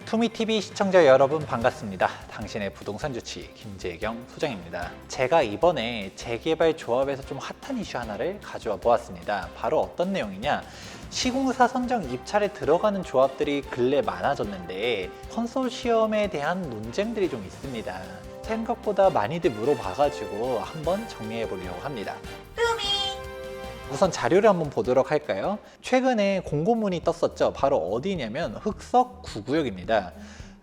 투미TV 시청자 여러분 반갑습니다. 당신의 부동산 주치 김재경 소장입니다. 제가 이번에 재개발 조합에서 좀 핫한 이슈 하나를 가져와 보았습니다. 바로 어떤 내용이냐? 시공사 선정 입찰에 들어가는 조합들이 근래 많아졌는데 컨소시엄에 대한 논쟁들이 좀 있습니다. 생각보다 많이들 물어봐가지고 한번 정리해 보려고 합니다. 우선 자료를 한번 보도록 할까요? 최근에 공고문이 떴었죠. 바로 어디냐면 흑석 9구역입니다.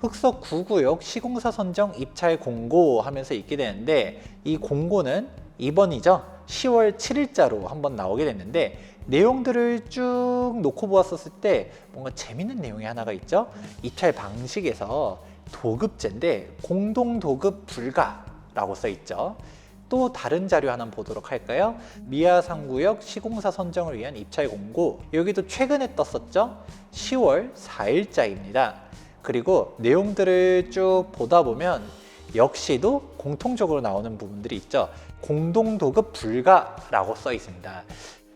흑석 9구역 시공사 선정 입찰 공고 하면서 있게 되는데, 이 공고는 이번이죠. 10월 7일자로 한번 나오게 됐는데, 내용들을 쭉 놓고 보았었을 때 뭔가 재밌는 내용이 하나가 있죠. 입찰 방식에서 도급제인데 공동 도급 불가라고 써 있죠. 또 다른 자료 하나 보도록 할까요? 미아 3구역 시공사 선정을 위한 입찰 공고, 여기도 최근에 떴었죠? 10월 4일자입니다. 그리고 내용들을 쭉 보다 보면 역시도 공통적으로 나오는 부분들이 있죠. 공동도급 불가라고 써 있습니다.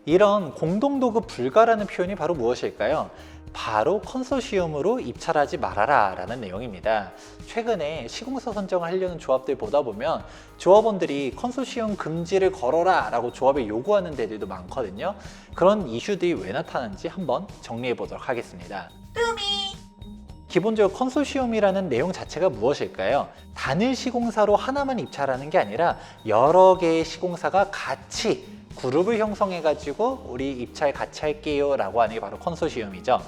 이런 공동도급 불가라는 표현이 바로 무엇일까요? 바로 컨소시엄으로 입찰하지 말아라 라는 내용입니다. 최근에 시공사 선정을 하려는 조합들 보다 보면 조합원들이 컨소시엄 금지를 걸어라 라고 조합에 요구하는 데들도 많거든요. 그런 이슈들이 왜 나타나는지 한번 정리해 보도록 하겠습니다. 기본적으로 컨소시엄이라는 내용 자체가 무엇일까요? 단일 시공사로 하나만 입찰하는 게 아니라 여러 개의 시공사가 같이 그룹을 형성해 가지고 우리 입찰 같이 할게요 라고 하는 게 바로 컨소시엄이죠.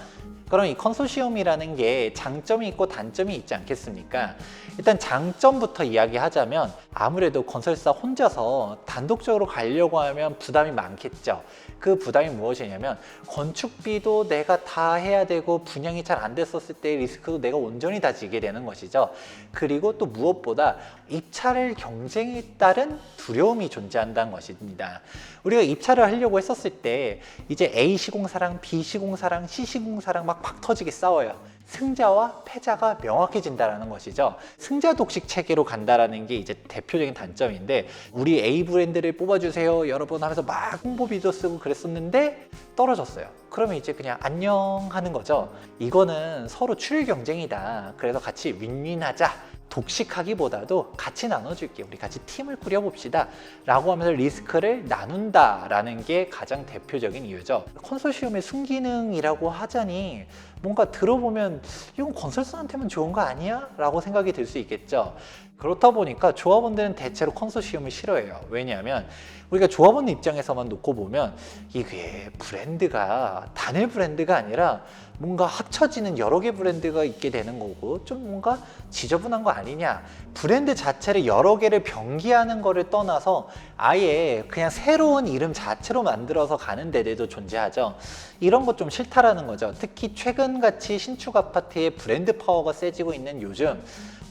그럼 이 컨소시엄이라는 게 장점이 있고 단점이 있지 않겠습니까? 일단 장점부터 이야기하자면 아무래도 건설사 혼자서 단독적으로 가려고 하면 부담이 많겠죠. 그 부담이 무엇이냐면 건축비도 내가 다 해야 되고 분양이 잘 안 됐었을 때 리스크도 내가 온전히 다 지게 되는 것이죠. 그리고 또 무엇보다 입찰을 경쟁에 따른 두려움이 존재한다는 것입니다. 우리가 입찰을 하려고 했었을 때 이제 A 시공사랑 B 시공사랑 C 시공사랑 막 터지게 싸워요. 승자와 패자가 명확해진다는 것이죠. 승자 독식 체계로 간다라는 게 이제 대표적인 단점인데, 우리 A 브랜드를 뽑아주세요 여러분 하면서 막 홍보비도 쓰고 그랬었는데 떨어졌어요. 그러면 이제 그냥 안녕 하는 거죠. 이거는 서로 출혈 경쟁이다. 그래서 같이 윈윈하자. 독식하기보다도 같이 나눠줄게, 우리 같이 팀을 꾸려봅시다 라고 하면서 리스크를 나눈다라는 게 가장 대표적인 이유죠. 컨소시엄의 순기능이라고 하자니 뭔가 들어보면 이건 건설사한테만 좋은 거 아니야? 라고 생각이 들 수 있겠죠. 그렇다 보니까 조합원들은 대체로 컨소시엄을 싫어해요. 왜냐하면 우리가 조합원 입장에서만 놓고 보면 이게 브랜드가 단일 브랜드가 아니라 뭔가 합쳐지는 여러 개 브랜드가 있게 되는 거고, 좀 뭔가 지저분한 거 아니냐. 브랜드 자체를 여러 개를 병기하는 거를 떠나서 아예 그냥 새로운 이름 자체로 만들어서 가는 데들도 존재하죠. 이런 거 좀 싫다라는 거죠. 특히 최근같이 신축 아파트의 브랜드 파워가 세지고 있는 요즘,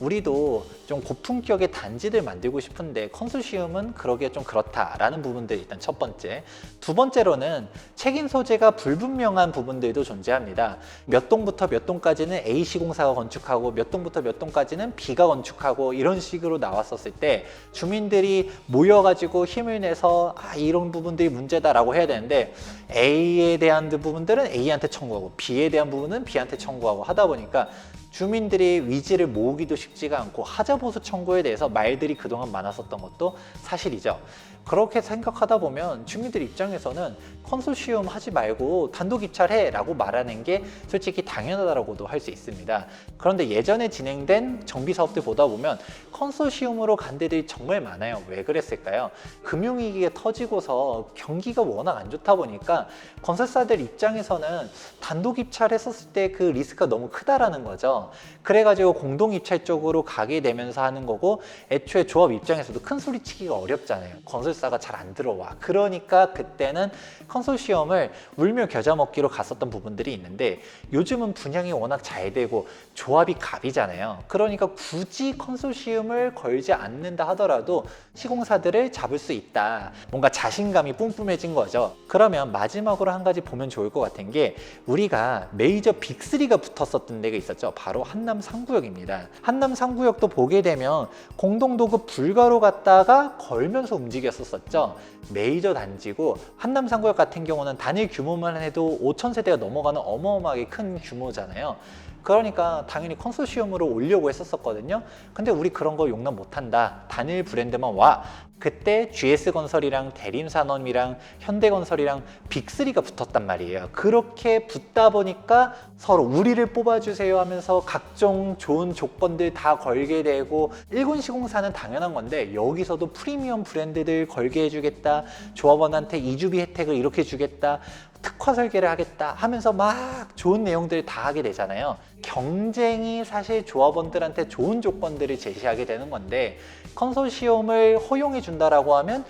우리도 좀 고품격의 단지들 만들고 싶은데 컨소시엄은 그러기에 좀 그렇다라는 부분들이 일단 첫 번째. 두 번째로는 책임 소재가 불분명한 부분들도 존재합니다. 몇 동부터 몇 동까지는 A 시공사가 건축하고 몇 동부터 몇 동까지는 B가 건축하고 이런 식으로 나왔었을 때 주민들이 모여가지고 힘을 내서 이런 부분들이 문제다라고 해야 되는데, A에 대한 부분들은 A한테 청구하고 B에 대한 부분은 B한테 청구하고 하다 보니까 주민들이 위지를 모으기도 쉽지가 않고 하자보수 청구에 대해서 말들이 그동안 많았었던 것도 사실이죠. 그렇게 생각하다 보면 주민들 입장에서는 컨소시엄 하지 말고 단독 입찰해 라고 말하는 게 솔직히 당연하다고도 할 수 있습니다. 그런데 예전에 진행된 정비 사업들 보다 보면 컨소시엄으로 간 데들이 정말 많아요. 왜 그랬을까요? 금융위기가 터지고서 경기가 워낙 안 좋다 보니까 건설사들 입장에서는 단독 입찰했었을 때 그 리스크가 너무 크다라는 거죠. 그래가지고 공동 입찰 쪽으로 가게 되면서 하는 거고, 애초에 조합 입장에서도 큰 소리치기가 어렵잖아요. 건설사가 잘 안 들어와. 그러니까 그때는 컨소시엄을 울며 겨자 먹기로 갔었던 부분들이 있는데, 요즘은 분양이 워낙 잘 되고 조합이 갑이잖아요. 그러니까 굳이 컨소시엄을 걸지 않는다 하더라도 시공사들을 잡을 수 있다. 뭔가 자신감이 뿜뿜해진 거죠. 그러면 마지막으로 한 가지 보면 좋을 것 같은 게, 우리가 메이저 빅3가 붙었었던 데가 있었죠. 바로 한남 3구역입니다. 한남 3구역도 보게 되면 공동도급 불가로 갔다가 걸면서 움직였었죠. 메이저 단지고, 한남 3구역 같은 경우는 단일 규모만 해도 5,000세대가 넘어가는 어마어마하게 큰 규모잖아요. 그러니까 당연히 컨소시엄으로 오려고 했었거든요. 근데 우리 그런 거 용납 못한다. 단일 브랜드만 와. 그때 GS건설이랑 대림산업이랑 현대건설이랑 빅3가 붙었단 말이에요. 그렇게 붙다 보니까 서로 우리를 뽑아주세요 하면서 각종 좋은 조건들 다 걸게 되고, 일군시공사는 당연한 건데 여기서도 프리미엄 브랜드들 걸게 해주겠다, 조합원한테 이주비 혜택을 이렇게 주겠다, 특화 설계를 하겠다 하면서 막 좋은 내용들을 다 하게 되잖아요. 경쟁이 사실 조합원들한테 좋은 조건들을 제시하게 되는 건데, 컨소시엄을 허용해 준다라고 하면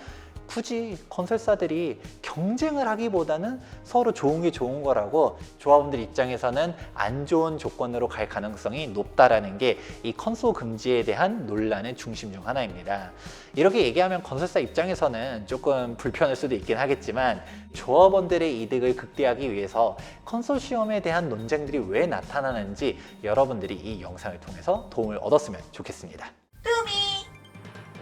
굳이 건설사들이 경쟁을 하기보다는 서로 좋은 게 좋은 거라고, 조합원들 입장에서는 안 좋은 조건으로 갈 가능성이 높다라는 게 이 컨소 금지에 대한 논란의 중심 중 하나입니다. 이렇게 얘기하면 건설사 입장에서는 조금 불편할 수도 있긴 하겠지만, 조합원들의 이득을 극대화하기 위해서 컨소시엄에 대한 논쟁들이 왜 나타나는지 여러분들이 이 영상을 통해서 도움을 얻었으면 좋겠습니다.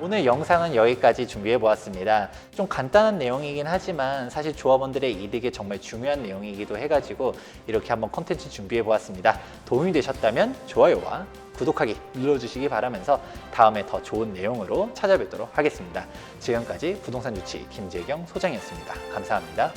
오늘 영상은 여기까지 준비해 보았습니다. 좀 간단한 내용이긴 하지만 사실 조합원들의 이득에 정말 중요한 내용이기도 해가지고 이렇게 한번 컨텐츠 준비해 보았습니다. 도움이 되셨다면 좋아요와 구독하기 눌러주시기 바라면서 다음에 더 좋은 내용으로 찾아뵙도록 하겠습니다. 지금까지 부동산 주치 김재경 소장이었습니다. 감사합니다.